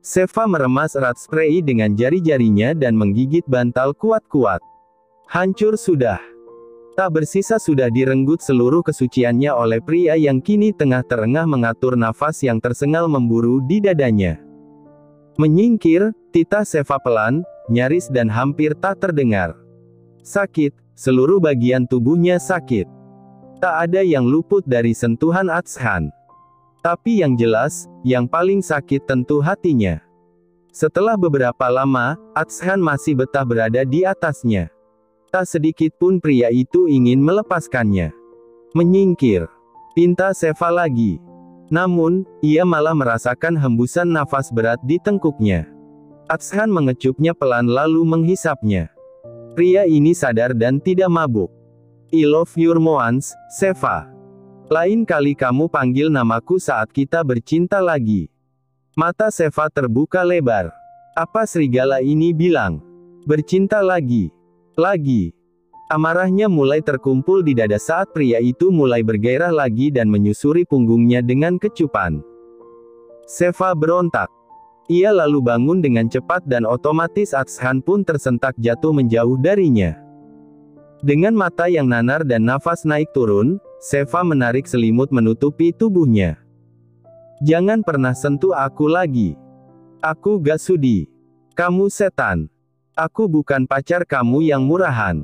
Seva meremas erat spray dengan jari-jarinya dan menggigit bantal kuat-kuat. Hancur sudah. Tak bersisa sudah direnggut seluruh kesuciannya oleh pria yang kini tengah terengah mengatur nafas yang tersengal memburu di dadanya. Menyingkir, titah Seva pelan, nyaris dan hampir tak terdengar. Sakit, seluruh bagian tubuhnya sakit. Tak ada yang luput dari sentuhan Atshan. Tapi yang jelas, yang paling sakit tentu hatinya. Setelah beberapa lama, Atshan masih betah berada di atasnya. Tak sedikit pun pria itu ingin melepaskannya. Menyingkir. Pinta Seva lagi. Namun, ia malah merasakan hembusan nafas berat di tengkuknya. Atshan mengecupnya pelan lalu menghisapnya. Pria ini sadar dan tidak mabuk. I love your moans, Seva. Lain kali kamu panggil namaku saat kita bercinta lagi. Mata Seva terbuka lebar. Apa serigala ini bilang? Bercinta lagi. Lagi. Amarahnya mulai terkumpul di dada saat pria itu mulai bergairah lagi dan menyusuri punggungnya dengan kecupan. Seva berontak. Ia lalu bangun dengan cepat dan otomatis Atshan pun tersentak jatuh menjauh darinya. Dengan mata yang nanar dan nafas naik turun, Seva menarik selimut menutupi tubuhnya. Jangan pernah sentuh aku lagi. Aku gak sudi. Kamu setan. Aku bukan pacar kamu yang murahan.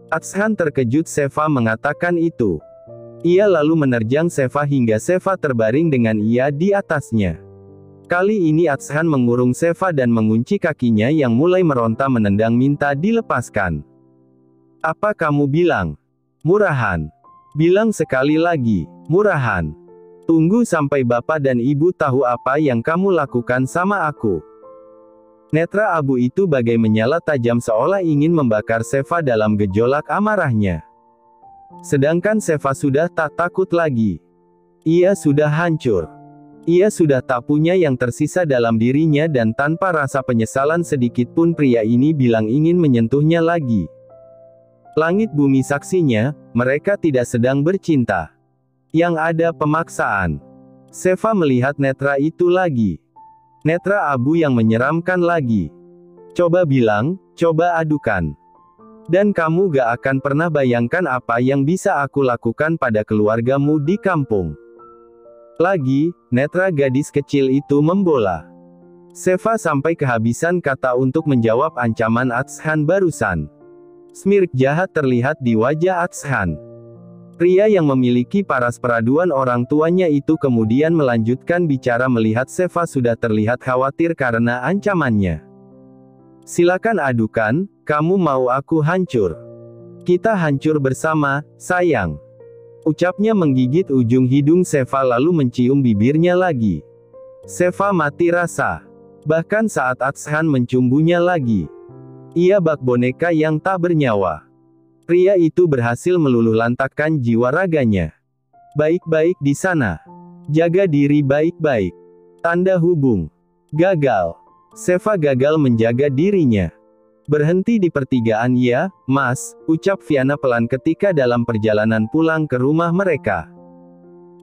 Atshan terkejut Seva mengatakan itu. Ia lalu menerjang Seva hingga Seva terbaring dengan ia di atasnya. Kali ini Atshan mengurung Seva dan mengunci kakinya yang mulai meronta menendang minta dilepaskan. Apa kamu bilang? Murahan. Bilang sekali lagi, murahan. Tunggu sampai bapak dan ibu tahu apa yang kamu lakukan sama aku. Netra abu itu bagai menyala tajam seolah ingin membakar Seva dalam gejolak amarahnya. Sedangkan Seva sudah tak takut lagi. Ia sudah hancur. Ia sudah tak punya yang tersisa dalam dirinya dan tanpa rasa penyesalan sedikit pun pria ini bilang ingin menyentuhnya lagi. Langit bumi saksinya, mereka tidak sedang bercinta. Yang ada pemaksaan. Seva melihat netra itu lagi. Netra abu yang menyeramkan lagi. Coba bilang, coba adukan. Dan kamu gak akan pernah bayangkan apa yang bisa aku lakukan pada keluargamu di kampung. Lagi, netra gadis kecil itu membola. Seva sampai kehabisan kata untuk menjawab ancaman Atshan barusan. Smirk jahat terlihat di wajah Atshan. Pria yang memiliki paras peraduan orang tuanya itu kemudian melanjutkan bicara melihat Seva sudah terlihat khawatir karena ancamannya. Silakan adukan, kamu mau aku hancur? Kita hancur bersama, sayang. Ucapnya menggigit ujung hidung Seva lalu mencium bibirnya lagi. Seva mati rasa. Bahkan saat Atshan mencumbunya lagi. Ia bak boneka yang tak bernyawa. Pria itu berhasil meluluhlantakkan jiwa raganya. Baik-baik di sana. Jaga diri baik-baik. Tanda hubung. Gagal. Seva gagal menjaga dirinya. Berhenti di pertigaan ya, Mas, ucap Viana pelan ketika dalam perjalanan pulang ke rumah mereka.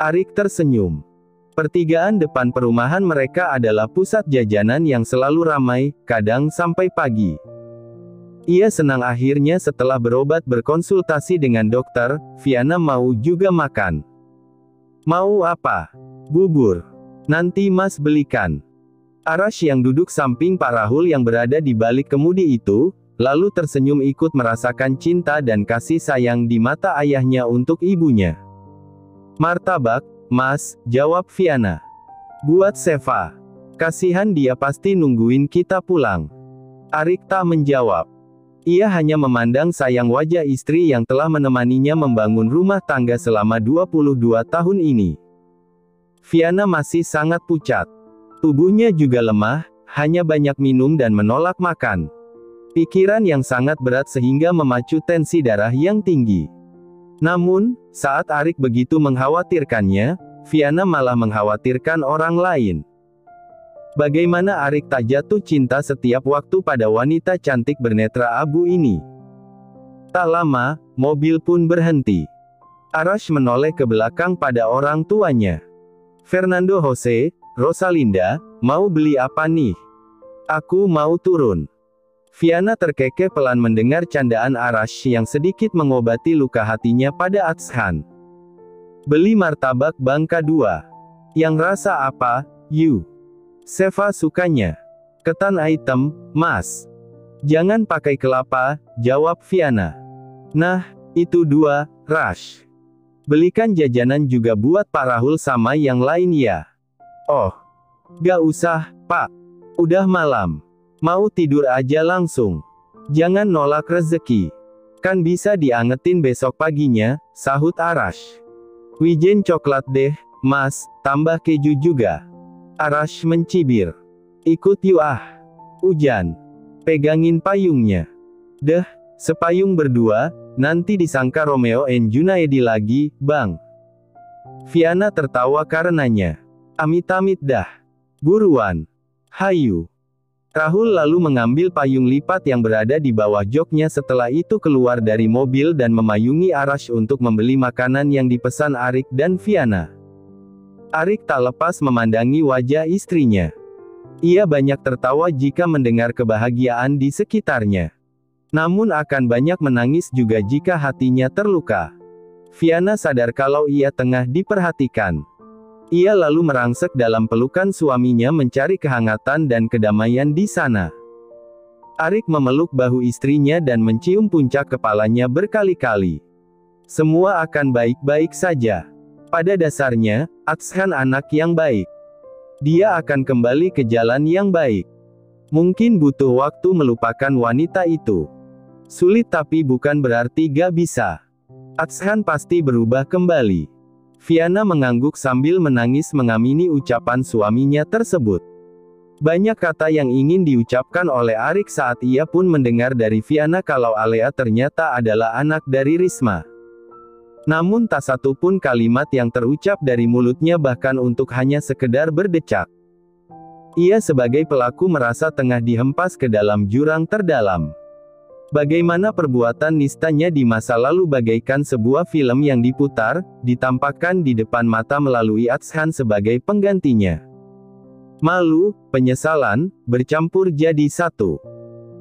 Arik tersenyum. Pertigaan depan perumahan mereka adalah pusat jajanan yang selalu ramai, kadang sampai pagi. Ia senang akhirnya setelah berobat berkonsultasi dengan dokter, Viana mau juga makan. Mau apa? Bubur. Nanti Mas belikan. Arash yang duduk samping Pak Rahul yang berada di balik kemudi itu, lalu tersenyum ikut merasakan cinta dan kasih sayang di mata ayahnya untuk ibunya. Martabak, Mas, jawab Viana. Buat Seva. Kasihan dia pasti nungguin kita pulang. Arik tak menjawab. Ia hanya memandang sayang wajah istri yang telah menemaninya membangun rumah tangga selama 22 tahun ini. Viana masih sangat pucat. Tubuhnya juga lemah, hanya banyak minum dan menolak makan. Pikiran yang sangat berat sehingga memacu tensi darah yang tinggi. Namun, saat Arik begitu mengkhawatirkannya, Viana malah mengkhawatirkan orang lain. Bagaimana Arik tak jatuh cinta setiap waktu pada wanita cantik bernetra abu ini? Tak lama, mobil pun berhenti. Arash menoleh ke belakang pada orang tuanya. Fernando Jose, Rosalinda, mau beli apa nih? Aku mau turun. Viana terkekeh pelan mendengar candaan Arash yang sedikit mengobati luka hatinya pada Atshan. Beli martabak bangka 2. Yang rasa apa, Yu? Seva sukanya. Ketan hitam, Mas. Jangan pakai kelapa, jawab Viana. Nah, itu 2, Rush. Belikan jajanan juga buat Pak Rahul sama yang lain ya. Oh, gak usah, Pak. Udah malam. Mau tidur aja langsung. Jangan nolak rezeki. Kan bisa diangetin besok paginya, sahut Arash. Wijen coklat deh, Mas, tambah keju juga. Arash mencibir. Ikut yuk ah. Hujan. Pegangin payungnya. Deh, sepayung berdua, nanti disangka Romeo and Junaedi lagi, Bang. Viana tertawa karenanya. Amit-amit dah. Buruan. Hayu. Rahul lalu mengambil payung lipat yang berada di bawah joknya, setelah itu keluar dari mobil dan memayungi Arash untuk membeli makanan yang dipesan Arik dan Viana. Arik tak lepas memandangi wajah istrinya. Ia banyak tertawa jika mendengar kebahagiaan di sekitarnya. Namun akan banyak menangis juga jika hatinya terluka. Viana sadar kalau ia tengah diperhatikan. Ia lalu merangsek dalam pelukan suaminya mencari kehangatan dan kedamaian di sana. Arik memeluk bahu istrinya dan mencium puncak kepalanya berkali-kali. Semua akan baik-baik saja. Pada dasarnya, Atshan anak yang baik. Dia akan kembali ke jalan yang baik. Mungkin butuh waktu melupakan wanita itu. Sulit tapi bukan berarti gak bisa. Atshan pasti berubah kembali. Viana mengangguk sambil menangis mengamini ucapan suaminya tersebut. Banyak kata yang ingin diucapkan oleh Arik saat ia pun mendengar dari Viana kalau Alea ternyata adalah anak dari Risma. Namun tak satu pun kalimat yang terucap dari mulutnya, bahkan untuk hanya sekedar berdecak. Ia sebagai pelaku merasa tengah dihempas ke dalam jurang terdalam. Bagaimana perbuatan nistanya di masa lalu bagaikan sebuah film yang diputar, ditampakkan di depan mata melalui Atshan sebagai penggantinya. Malu, penyesalan, bercampur jadi satu.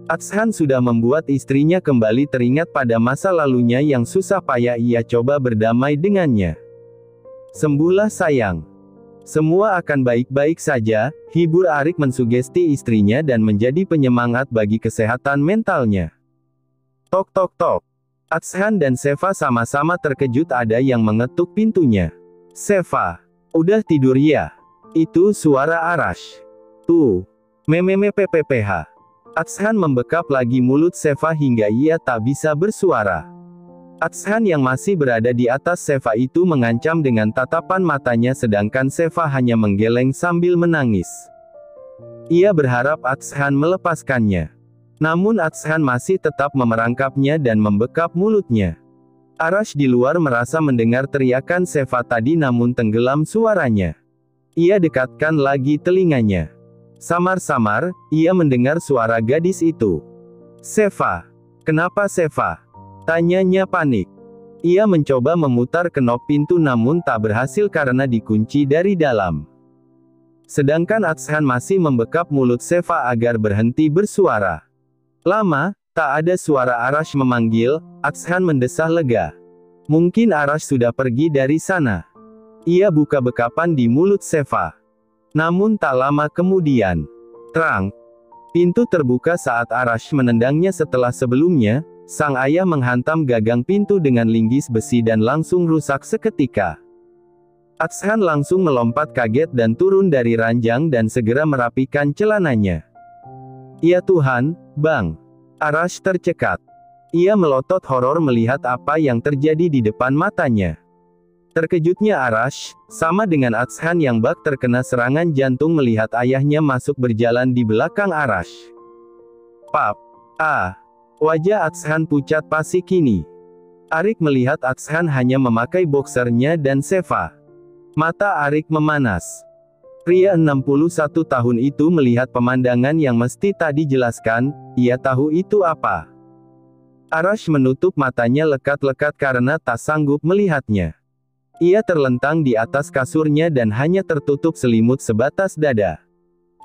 Atshan sudah membuat istrinya kembali teringat pada masa lalunya yang susah payah ia coba berdamai dengannya. Sembuhlah sayang. Semua akan baik-baik saja, hibur Arik mensugesti istrinya dan menjadi penyemangat bagi kesehatan mentalnya. Tok tok tok. Atshan dan Seva sama-sama terkejut ada yang mengetuk pintunya. Seva. Udah tidur ya? Itu suara Arash. Tuh. Mememe PPPH. Atshan membekap lagi mulut Seva hingga ia tak bisa bersuara. Atshan yang masih berada di atas Seva itu mengancam dengan tatapan matanya sedangkan Seva hanya menggeleng sambil menangis. Ia berharap Atshan melepaskannya. Namun Atshan masih tetap memerangkapnya dan membekap mulutnya. Arash di luar merasa mendengar teriakan Seva tadi namun tenggelam suaranya. Ia dekatkan lagi telinganya. Samar-samar, ia mendengar suara gadis itu. Seva. Kenapa Seva? Tanyanya panik. Ia mencoba memutar kenop pintu namun tak berhasil karena dikunci dari dalam. Sedangkan Atshan masih membekap mulut Seva agar berhenti bersuara. Lama, tak ada suara Arash memanggil. Atshan mendesah lega. Mungkin Arash sudah pergi dari sana. Ia buka bekapan di mulut Seva. Namun tak lama kemudian, terang. Pintu terbuka saat Arash menendangnya setelah sebelumnya, sang ayah menghantam gagang pintu dengan linggis besi dan langsung rusak seketika. Atshan langsung melompat kaget dan turun dari ranjang dan segera merapikan celananya. Ya Tuhan, Bang. Arash tercekat. Ia melotot horor melihat apa yang terjadi di depan matanya. Terkejutnya Arash, sama dengan Atshan yang bak terkena serangan jantung melihat ayahnya masuk berjalan di belakang Arash. Pap. Wajah Atshan pucat pasi kini. Arik melihat Atshan hanya memakai boxernya dan Seva. Mata Arik memanas. Pria 61 tahun itu melihat pemandangan yang mesti tak dijelaskan, ia tahu itu apa. Arash menutup matanya lekat-lekat karena tak sanggup melihatnya. Ia terlentang di atas kasurnya dan hanya tertutup selimut sebatas dada.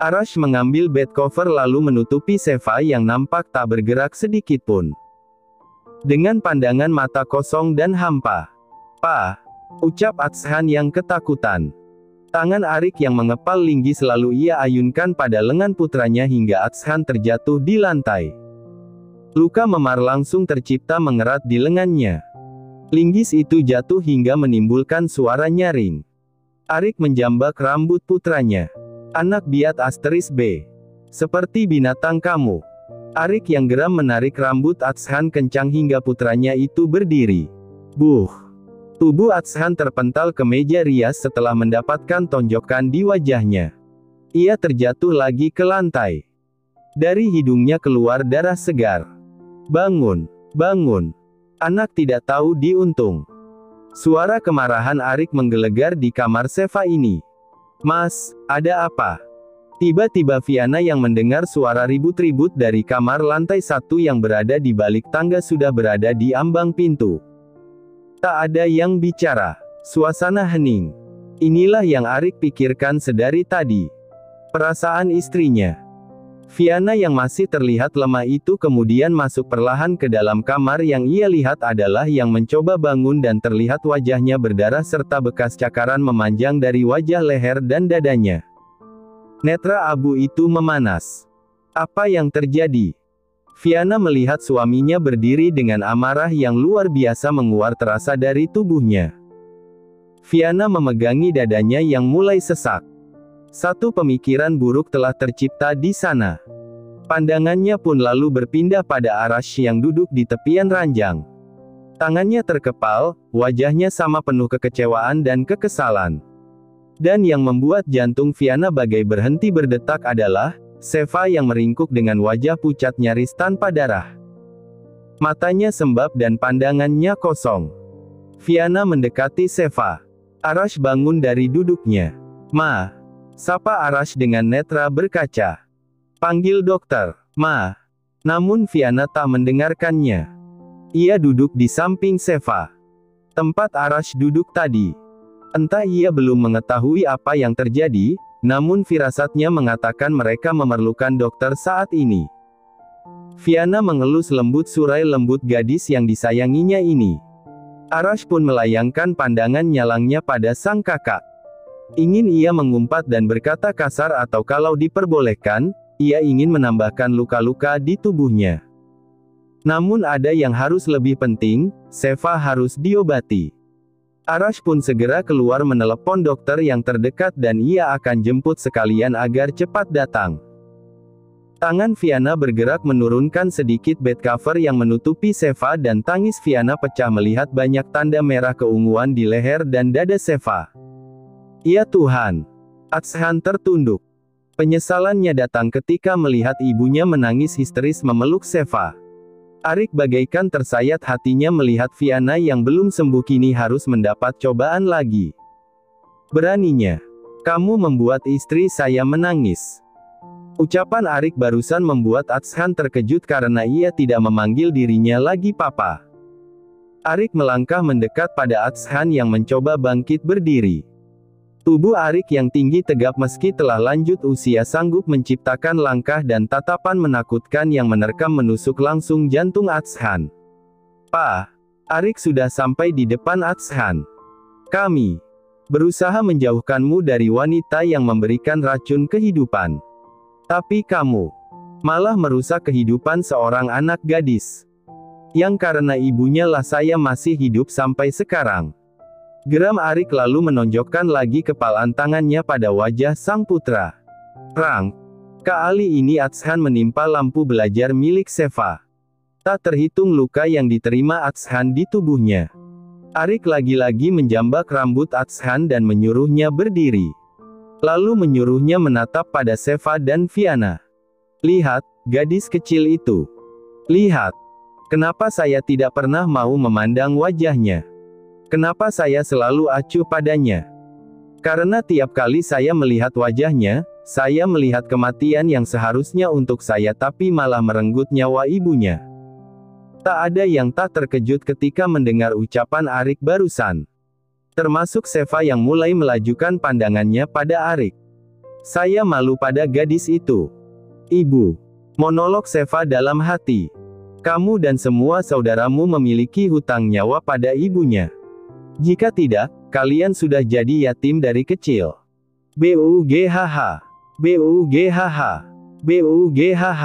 Arash mengambil bed cover lalu menutupi Sheva yang nampak tak bergerak sedikit pun. Dengan pandangan mata kosong dan hampa. "Pa," ucap Atshan yang ketakutan. Tangan Arik yang mengepal linggis lalu ia ayunkan pada lengan putranya hingga Atshan terjatuh di lantai. Luka memar langsung tercipta mengerat di lengannya. Linggis itu jatuh hingga menimbulkan suara nyaring. Arik menjambak rambut putranya. "Anak biat asterisk B. Seperti binatang kamu." Arik yang geram menarik rambut Atshan kencang hingga putranya itu berdiri. Buh! Tubuh Atshan terpental ke meja rias setelah mendapatkan tonjokan di wajahnya. Ia terjatuh lagi ke lantai. Dari hidungnya keluar darah segar. "Bangun! Bangun! Anak tidak tahu diuntung." Suara kemarahan Arik menggelegar di kamar Sheva ini. "Mas, ada apa?" Tiba-tiba Fiana yang mendengar suara ribut-ribut dari kamar lantai 1 yang berada di balik tangga sudah berada di ambang pintu. Tak ada yang bicara. Suasana hening. Inilah yang Arik pikirkan sedari tadi. Perasaan istrinya. Fiana yang masih terlihat lemah itu kemudian masuk perlahan ke dalam kamar yang ia lihat adalah yang mencoba bangun dan terlihat wajahnya berdarah serta bekas cakaran memanjang dari wajah leher dan dadanya. Netra abu itu memanas. Apa yang terjadi? Fiana melihat suaminya berdiri dengan amarah yang luar biasa menguar terasa dari tubuhnya. Fiana memegangi dadanya yang mulai sesak. Satu pemikiran buruk telah tercipta di sana. Pandangannya pun lalu berpindah pada Arash yang duduk di tepian ranjang. Tangannya terkepal, wajahnya sama penuh kekecewaan dan kekesalan. Dan yang membuat jantung Fiana bagai berhenti berdetak adalah Sheva yang meringkuk dengan wajah pucat nyaris tanpa darah. Matanya sembab dan pandangannya kosong. Fiana mendekati Sheva. Arash bangun dari duduknya. "Ma." Sapa Arash dengan netra berkaca. "Panggil dokter, Ma." Namun Fiana tak mendengarkannya. Ia duduk di samping Sheva. Tempat Arash duduk tadi. Entah ia belum mengetahui apa yang terjadi, namun firasatnya mengatakan mereka memerlukan dokter saat ini. Fiana mengelus lembut surai lembut gadis yang disayanginya ini. Arash pun melayangkan pandangan nyalangnya pada sang kakak. Ingin ia mengumpat dan berkata kasar atau kalau diperbolehkan, ia ingin menambahkan luka-luka di tubuhnya. Namun ada yang harus lebih penting, Sheva harus diobati. Arash pun segera keluar menelepon dokter yang terdekat dan ia akan jemput sekalian agar cepat datang. Tangan Fiana bergerak menurunkan sedikit bed cover yang menutupi Sheva dan tangis Fiana pecah melihat banyak tanda merah keunguan di leher dan dada Sheva. "Ya Tuhan!" Atshan tertunduk. Penyesalannya datang ketika melihat ibunya menangis histeris memeluk Sheva. Arik bagaikan tersayat hatinya melihat Fiana yang belum sembuh kini harus mendapat cobaan lagi. "Beraninya kamu membuat istri saya menangis." Ucapan Arik barusan membuat Atshan terkejut karena ia tidak memanggil dirinya lagi papa. Arik melangkah mendekat pada Atshan yang mencoba bangkit berdiri. Tubuh Arik yang tinggi tegap meski telah lanjut usia sanggup menciptakan langkah dan tatapan menakutkan yang menerkam menusuk langsung jantung Atshan. "Pa." Arik sudah sampai di depan Atshan. "Kami berusaha menjauhkanmu dari wanita yang memberikan racun kehidupan. Tapi kamu malah merusak kehidupan seorang anak gadis. Yang karena ibunya lah saya masih hidup sampai sekarang." Geram Arik lalu menonjokkan lagi kepalan tangannya pada wajah sang putra. Prang! Kali ini Atshan menimpa lampu belajar milik Sheva. Tak terhitung luka yang diterima Atshan di tubuhnya. Arik lagi-lagi menjambak rambut Atshan dan menyuruhnya berdiri. Lalu menyuruhnya menatap pada Sheva dan Fiana. "Lihat, gadis kecil itu. Lihat. Kenapa saya tidak pernah mau memandang wajahnya? Kenapa saya selalu acuh padanya? Karena tiap kali saya melihat wajahnya, saya melihat kematian yang seharusnya untuk saya tapi malah merenggut nyawa ibunya." Tak ada yang tak terkejut ketika mendengar ucapan Arik barusan. Termasuk Seva yang mulai melajukan pandangannya pada Arik. Saya malu pada gadis itu. Ibu. Monolog Seva dalam hati. Kamu dan semua saudaramu memiliki hutang nyawa pada ibunya. Jika tidak, kalian sudah jadi yatim dari kecil. BUGHH. BUGHH. BUGHH.